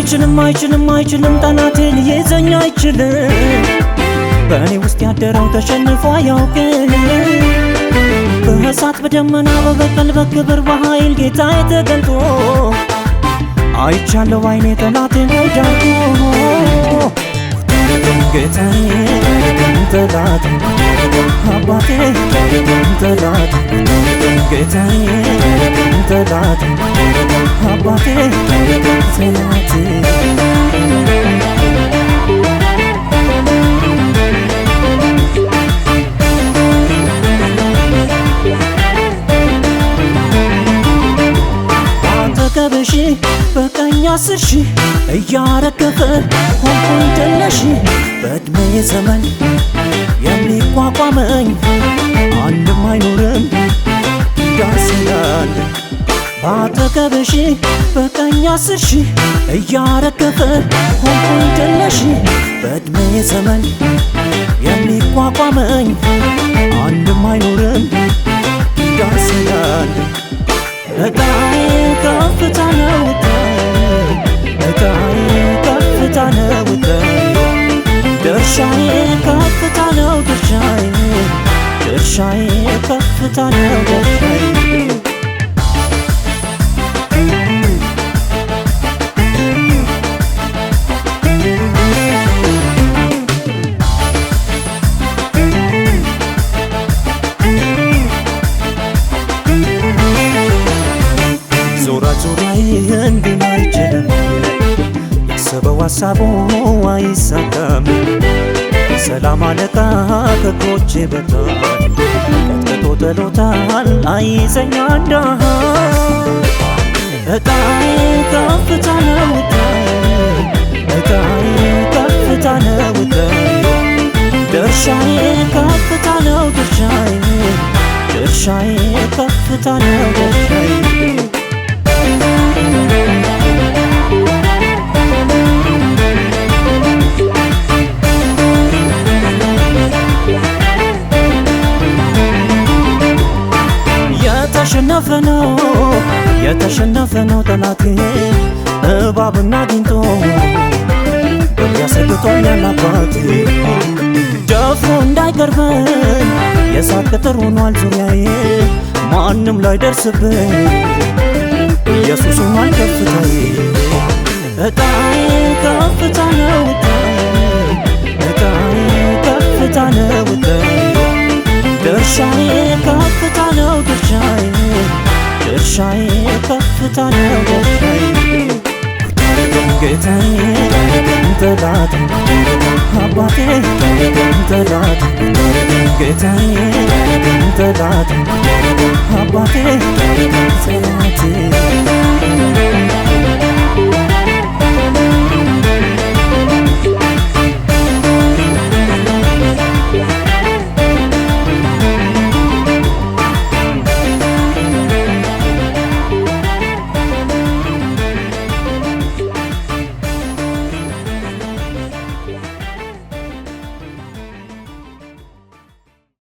አይችልም ጠላቴን ሊይዘኝ አይችልም በእኔ ውስጥ ያደረው ተሸንፎ አያውቅም በእሳት በደመና በበቀል በክብር በኃይል ጌታዬ ተገልጦ አይቻለሁ አይኔ ጠላቴን ወዳርጎ ጌታዬ ጠላቴ አባቴ ጠላቴ ጌታዬ ጠላቴ አባቴ ጠላቴ አጠገብሽ በቀኝ 10 ሺህ እያረገፈ ሆንኩኝ ትንሽ በዕድሜ ዘመን የሚቋቋመኝ አንድም አይኖርም ዳስላል አጠገብሽ በቀኝ 10 ሺህ እያረገፈ ሆንኩኝ ትንሽ በዕድሜ ዘመን የሚቋቋመኝ አንድም አይኖርም ዳስላል እጣዬ ከፍታ ነው እጣዬ ከፍታ ነው ድርሻዬ ከፍታ ነው ድርሻዬ ከፍታ ነው ድርሻዬ ዙሪያዬን ግን አይችልም ያሰበው ሀሳቡ አይሳካም ሰላም አለቃ ከእግሮቼ በታች ቀጥቅጦ ጥሎታል አይዘኝ አንዳች እጣዬ ከፍታ ነው እጣዬ ከፍታ ነው ድርሻዬ ከፍታ ነው ድርሻዬ ከፍታ ነው ድርሻዬ የተሸነፈ ነው ጠላቴ እባብና ጊንጦ ያሰግቶኛል አባቴ ደፍሮ እንዳይቀርበኝ የእሳት ቅጥር ሆኗል ዙሪያዬ ማንም ላይ ደርስብኝ ኢየሱስ ሆኗል ከፍታዬ እጣዬ ከፍታ ነው እጣዬ ከፍታ ነው ድርሻዬ ከፍታ ነው ድርሻዬ ከፍታ ነው ድርሻዬ ጌታዬ ጠላቴ አባቴ ጠላቴ ጌታዬ ጠላቴ አባቴ ጠላቴ